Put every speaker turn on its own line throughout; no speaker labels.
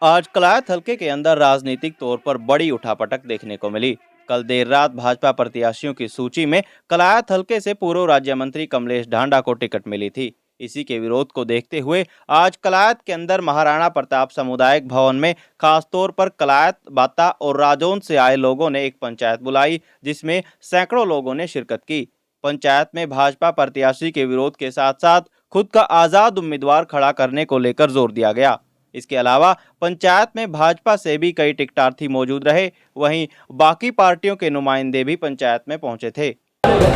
आज कलायत हलके के अंदर राजनीतिक तौर पर बड़ी उठापटक देखने को मिली। कल देर रात भाजपा प्रत्याशियों की सूची में कलायत हलके से पूर्व राज्य मंत्री कमलेश ढांडा को टिकट मिली थी। इसी के विरोध को देखते हुए आज कलायत के अंदर महाराणा प्रताप सामुदायिक भवन में खासतौर पर कलायत, बाता और राजौंद से आए लोगों ने एक पंचायत बुलाई, जिसमें सैकड़ों लोगों ने शिरकत की। पंचायत में भाजपा प्रत्याशी के विरोध के साथ साथ खुद का आजाद उम्मीदवार खड़ा करने को लेकर जोर दिया गया। इसके अलावा पंचायत में भाजपा से भी कई टिकटार्थी मौजूद रहे, वहीं बाकी पार्टियों के नुमाइंदे भी पंचायत में पहुंचे थे।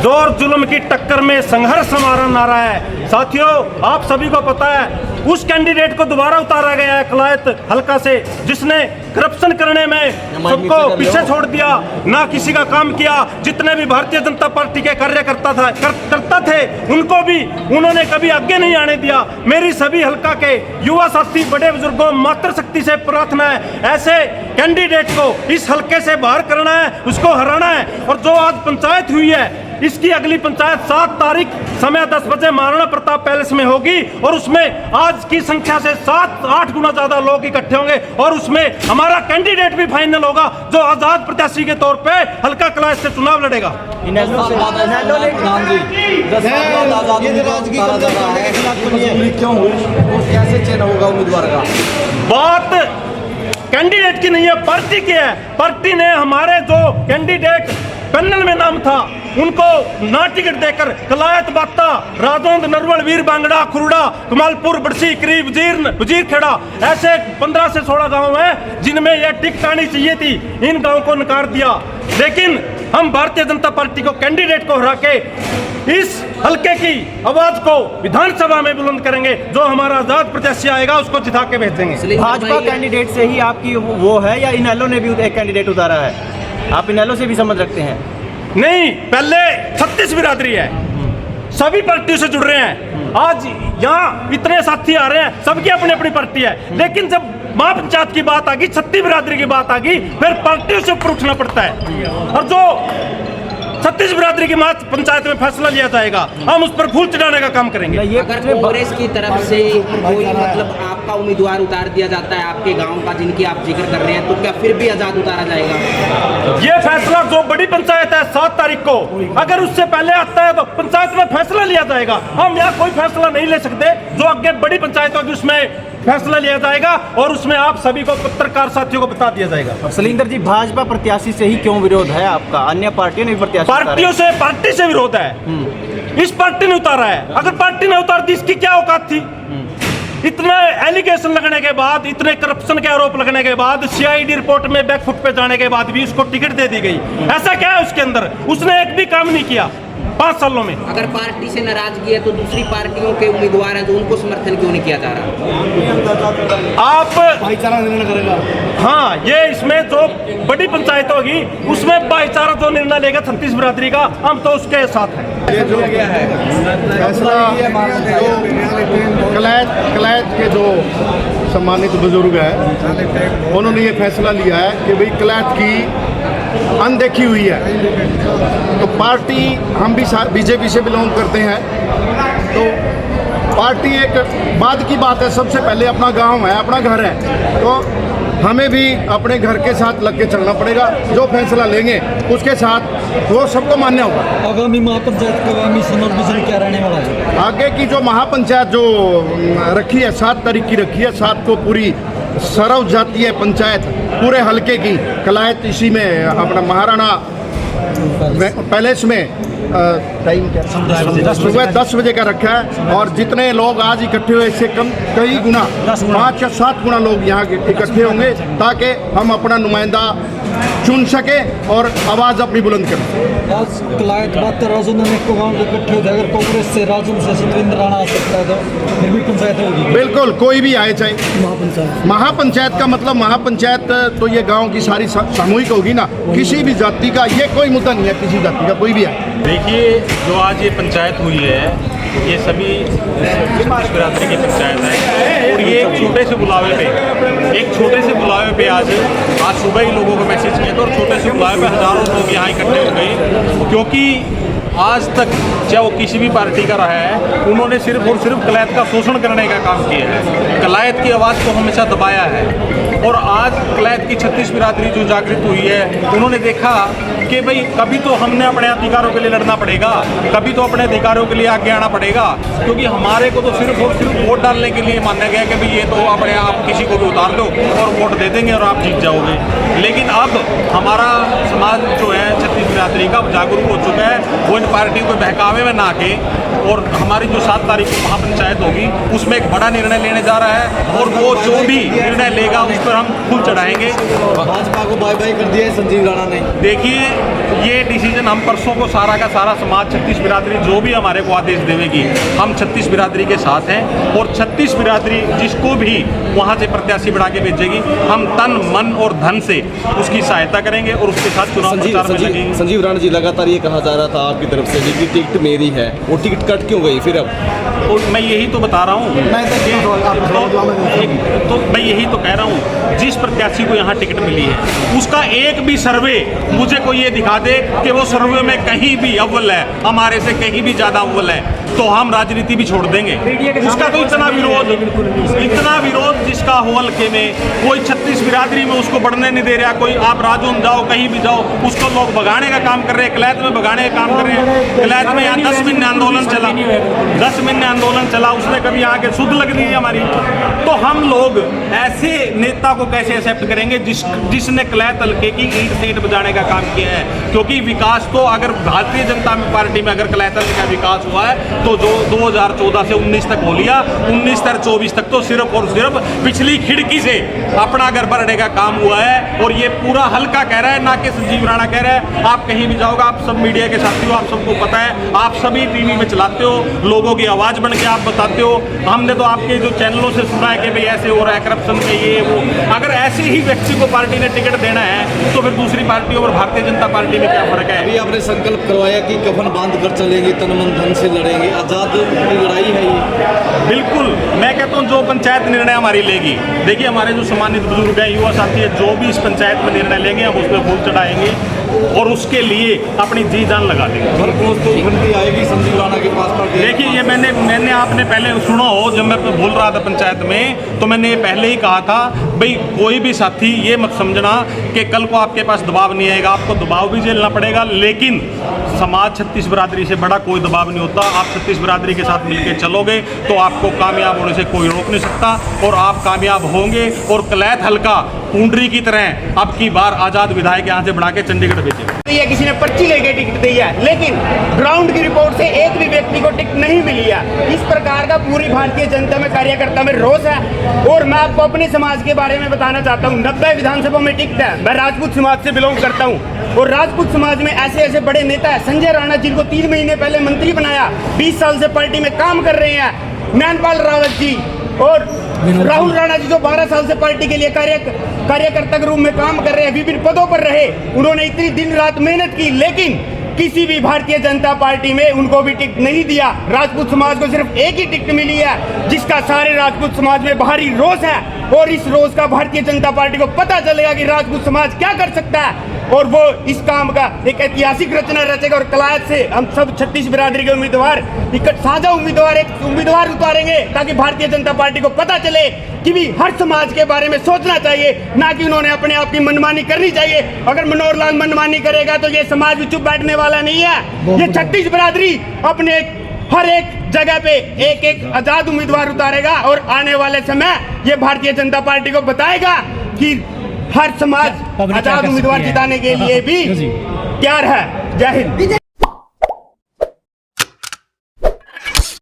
जोर जुल्म की टक्कर में संघर्ष हमारा नारा है। साथियों, आप सभी को पता है उस कैंडिडेट को दोबारा उतारा गया है कलायत हल्का से, जिसने करप्शन करने में सबको पीछे छोड़ दिया, ना किसी का काम किया। जितने भी भारतीय जनता पार्टी के कार्यकर्ता करता थे उनको भी उन्होंने कभी आगे नहीं आने दिया। मेरी सभी हल्का के युवा साथी, बड़े बुजुर्गों, मातृशक्ति से प्रार्थना है, ऐसे कैंडिडेट को इस हल्के से बाहर करना है, उसको हराना है। और जो आज पंचायत हुई है, इसकी अगली पंचायत 7 तारीख समय 10 बजे महाराणा प्रताप पैलेस में होगी और उसमें आज की संख्या से 7-8 गुना ज्यादा लोग इकट्ठे होंगे और उसमें हमारा कैंडिडेट भी फाइनल होगा, जो आजाद प्रत्याशी के तौर पे हल्का कलायत से चुनाव लड़ेगा।
कैसे चयन होगा उम्मीदवार का?
बात कैंडिडेट की नहीं है, पार्टी की है। पार्टी ने हमारे जो कैंडिडेट पैनल में नाम था उनको ना टिकट देकर कलायत, बाता, राजौंद, नरवल, वीर बांगड़ा, खुरड़ा, कमालपुर, बड़सी, करीब, वजीर खेड़ा, ऐसे 15 से 16 गांव हैं जिनमें यह टिकट आनी चाहिए थी। इन गांवों को नकार दिया। लेकिन हम भारतीय जनता पार्टी को, कैंडिडेट को हरा के इस हल्के की आवाज को विधानसभा में बुलंद करेंगे। जो हमारा आजाद प्रत्याशी आएगा उसको जिता के भेजेंगे।
भाजपा कैंडिडेट से ही आपकी वो है या इनेलो ने भी एक कैंडिडेट उतारा है? आप इनेलो से भी समझ रखते हैं?
नहीं, पहले 36 बिरादरी है, सभी पार्टियों से जुड़ रहे हैं। आज यहाँ इतने साथी आ रहे हैं, सबकी अपनी अपनी पार्टी है। लेकिन जब महापंचायत की बात आ गई, 36 बिरादरी की बात आ गई, फिर पार्टियों से ऊपर उठना पड़ता है। और जो 36 बिरादरी की पंचायत में फैसला लिया जाएगा, हम उस पर फूल चढ़ाने का काम करेंगे।
अगर कांग्रेस की तरफ से कोई मतलब आपका उम्मीदवार उतार दिया जाता है आपके गांव का, जिनकी आप जिक्र कर रहे हैं, तो क्या फिर भी आजाद उतारा जाएगा?
ये फैसला जो बड़ी पंचायत है 7 तारीख को, अगर उससे पहले आता है तो पंचायत में फैसला लिया जाएगा। हम यहाँ कोई फैसला नहीं ले सकते। जो आगे बड़ी पंचायत होगी उसमें फैसला लिया जाएगा और उसमें आप सभी को, पत्रकार साथियों को बता दिया जाएगा।
सलिंदर जी, भाजपा प्रत्याशी से ही क्यों विरोध है आपका? अन्य पार्टियों ने प्रत्याशी
पार्टी से विरोध है। इस पार्टी ने उतारा है। अगर पार्टी ने उतार दी, इसकी क्या औकात थी? इतने एलिगेशन लगने के बाद, इतने करप्शन के आरोप लगने के बाद, CID रिपोर्ट में बैकफुट पे जाने के बाद भी उसको टिकट दे दी गई। ऐसा क्या है उसके अंदर? उसने एक भी काम नहीं किया 5 सालों में।
अगर पार्टी से नाराजगी है तो दूसरी पार्टियों के उम्मीदवार हैं तो उनको समर्थन क्यों नहीं किया जा रहा?
आप भाईचारा निर्णय करेगा। हाँ, ये इसमें जो बड़ी पंचायत होगी उसमें भाईचारा जो निर्णय लेगा 36 बिरादरी का, हम तो उसके साथ हैं।
ये जो फैसला कलायत के जो सम्मानित बुजुर्ग हैं, उन्होंने ये फैसला लिया है कि भाई कलायत की अनदेखी हुई है। तो पार्टी, हम भी बीजेपी से बिलोंग करते हैं, तो पार्टी एक बाद की बात है। सबसे पहले अपना गांव है, अपना घर है, तो हमें भी अपने घर के साथ लग के चलना पड़ेगा। जो फैसला लेंगे उसके साथ वो सबको मान्य होगा।
आगामी महापंचायत का आगामी समय क्या रहने वाला है?
आगे की जो महापंचायत जो रखी है, 7 तारीख की रखी है, 7 को पूरी सर्व जातीय पंचायत पूरे हल्के की कलायत, इसी में अपना महाराणा पैलेस में टाइम क्या सुबह 10 बजे का रखा है। और जितने लोग आज इकट्ठे हुए, इससे कम कई गुना, 5 या 7 गुना लोग यहाँ इकट्ठे होंगे, ताकि हम अपना नुमाइंदा चुन सके और आवाज़ अपनी बुलंद करें।
आज कलायत, बाता, राजौंद अनेक गाँव इकट्ठे होते, अगर कांग्रेस से राजौंद से सतविंद्र राणा आ सकता है तो फिर भी पंचायत होगी?
बिल्कुल, कोई भी आए, चाहे महापंचायत का मतलब महापंचायत तो ये गांव की सारी सामूहिक होगी ना, किसी भी जाति का ये कोई मुद्दा नहीं है, किसी जाति का कोई भी आए।
देखिए, जो आज ये पंचायत हुई है, ये सभी बिरादरी की पंचायत है और ये एक छोटे से बुलावे पे आज सुबह ही लोगों को मैसेज किया था और छोटे से बुलावे पे हज़ारों लोग यहाँ इकट्ठे हो गए। क्योंकि आज तक चाहे वो किसी भी पार्टी का रहा है, उन्होंने सिर्फ और सिर्फ कलायत का शोषण करने का काम किया है, कलायत की आवाज़ को हमेशा दबाया है। और आज कलैत की 36 बिरादरी जो जागृत हुई है, उन्होंने देखा कि भाई कभी तो हमने अपने अधिकारों के लिए लड़ना पड़ेगा, कभी तो अपने अधिकारों के लिए आगे आना पड़ेगा, क्योंकि हमारे को तो सिर्फ और सिर्फ वोट डालने के लिए माना गया कि भाई ये तो अपने आप किसी को भी उतार दो और वोट दे देंगे और आप जीत जाओगे। लेकिन अब हमारा समाज जो है 36 बिरादरी का जागरूक हो चुका है, वो इन पार्टी को बहकावे में ना के, और हमारी जो 7 तारीख को महापंचायत होगी उसमें एक बड़ा निर्णय लेने जा रहा है, और वो जो भी निर्णय लेगा उस पर हम फूल चढ़ाएंगे।
भाजपा को बाय बाय कर दिया है संजीव राणा ने।
देखिए, ये डिसीजन हम परसों को सारा का सारा समाज 36 बिरादरी जो भी हमारे को आदेश देवेगी, हम 36 बिरादरी के साथ हैं, और 36 बिरादरी जिसको भी वहाँ से प्रत्याशी बढ़ा के भेजेगी, हम तन मन और धन से उसकी सहायता करेंगे और उसके साथ चुनाव प्रचार में लगेंगे।
संजीव राणा जी, लगातार ये कहा जा रहा था आपकी तरफ से कि टिकट मेरी है, वो टिकट कट क्यों गई फिर अब?
और मैं यही तो बता रहा हूँ, तो मैं यही तो कह रहा हूँ, जिस प्रत्याशी को यहाँ टिकट मिली है उसका एक भी सर्वे मुझे कोई ये दिखा दे कि वो सर्वे में कहीं भी अव्वल है, हमारे से कहीं भी ज़्यादा अव्वल है, तो हम राजनीति भी छोड़ देंगे। उसका तो इतना विरोध जिसका हो हल्के में, कोई 36 बिरादरी में उसको बढ़ने नहीं दे रहा, कोई आप राजौन जाओ कहीं भी जाओ उसको लोग भगाने का काम कर रहे हैं, कलैत में भगाने का काम कर रहे हैं। कलैत में यहाँ 10 महीने आंदोलन चला, 10 महीने आंदोलन चला, उसने कभी यहाँ के शुद्ध लग दी हमारी। तो हम लोग ऐसे नेता को कैसे एक्सेप्ट करेंगे जिसने कलैत हल्के की ईंट सीट बजाने का काम किया है? क्योंकि विकास तो अगर भारतीय जनता पार्टी में अगर कलैत हल्के का विकास हुआ है तो जो 2014 से 19 तक हो लिया, 19 से 24 तक तो सिर्फ और सिर्फ पिछली खिड़की से अपना घर भरने का काम हुआ है। और ये पूरा हल्का कह रहा है, ना कि संजीव राणा कह रहा है। आप कहीं भी जाओगे, आप सब मीडिया के साथी हो, आप सबको पता है, आप सभी टीवी में चलाते हो, लोगों की आवाज़ बन के आप बताते हो। हमने तो आपके जो चैनलों से सुना है कि भाई ऐसे हो रहा है, करप्शन पे ये वो। अगर ऐसे ही व्यक्ति को पार्टी ने टिकट देना है तो फिर दूसरी पार्टियों और भारतीय जनता पार्टी में क्या फर्क है?
अभी आपने संकल्प करवाया कि कफन बांध कर चलेंगे, तन मन धन से लड़ेंगे, आज़ाद की लड़ाई है ये।
बिल्कुल, मैं कहता हूँ जो पंचायत निर्णय हमारी लेगी, देखिए हमारे जो सम्मानित बुजुर्ग हैं, युवा साथी है, जो भी इस पंचायत में निर्णय लेंगे हम उस पर फूल चढ़ाएंगे और उसके लिए अपनी जी जान लगा देंगे।
तो आएगी संजीव राणा के पास पर।
देखिए, ये मैंने आपने पहले सुना हो, जब मैं बोल रहा था पंचायत में, तो मैंने ये पहले ही कहा था, भाई कोई भी साथी ये मत समझना कि कल को आपके पास दबाव नहीं आएगा, आपको दबाव भी झेलना पड़ेगा, लेकिन समाज 36 बिरादरी से बड़ा कोई दबाव नहीं होता। आप 36 बिरादरी के साथ मिलकर चलोगे तो आपको कामयाब होने से कोई रोक नहीं सकता, और आप कामयाब होंगे। और कलैत हल्का पूंडरी की तरह अब की बार आज़ाद विधायक यहाँ से बढ़ा के चंडीगढ़ भेजे।
या किसी ने पर्ची लेके टिकट दी है, लेकिन ग्राउंड की रिपोर्ट से एक भी व्यक्ति को टिकट नहीं मिली है। इस प्रकार का पूरी भारतीय जनता में, कार्यकर्ता में रोष है। और मैं आपको अपने समाज के बारे में बताना चाहता हूँ, 90 विधानसभा में टिकट है। मैं राजपूत समाज से बिलोंग करता हूँ, और राजपूत समाज में ऐसे ऐसे बड़े नेता है, संजय राणा जिनको 3 महीने पहले मंत्री बनाया, 20 साल से पार्टी में काम कर रहे हैं, मैनपाल रावत जी, और राहुल राणा जी जो 12 साल से पार्टी के लिए कार्यकर्ता के रूप में काम कर रहे हैं, विभिन्न पदों पर रहे, उन्होंने इतनी दिन रात मेहनत की, लेकिन किसी भी भारतीय जनता पार्टी में उनको भी टिकट नहीं दिया। राजपूत समाज को सिर्फ एक ही टिकट मिली है, जिसका सारे राजपूत समाज में भारी रोष है, और इस रोष का भारतीय जनता पार्टी को पता चलेगा कि राजपूत समाज क्या कर सकता है, और वो इस काम का एक ऐतिहासिक रचना रचेगा। और कलायत से हम सब 36 बिरादरी के उम्मीदवार साझा एक उम्मीदवार उतारेंगे, ताकि भारतीय जनता पार्टी को पता चले कि भी हर समाज के बारे में सोचना चाहिए, ना कि उन्होंने अपने आप की मनमानी करनी चाहिए। अगर मनोहर लाल मनमानी करेगा तो ये समाज भी चुप बैठने वाला नहीं है। ये 36 बिरादरी अपने हर एक जगह पे एक एक आजाद उम्मीदवार उतारेगा, और आने वाले समय ये भारतीय जनता पार्टी को बताएगा कि हर समाज आजाद उम्मीदवार जिताने के लिए भी तैयार है। जय हिंद।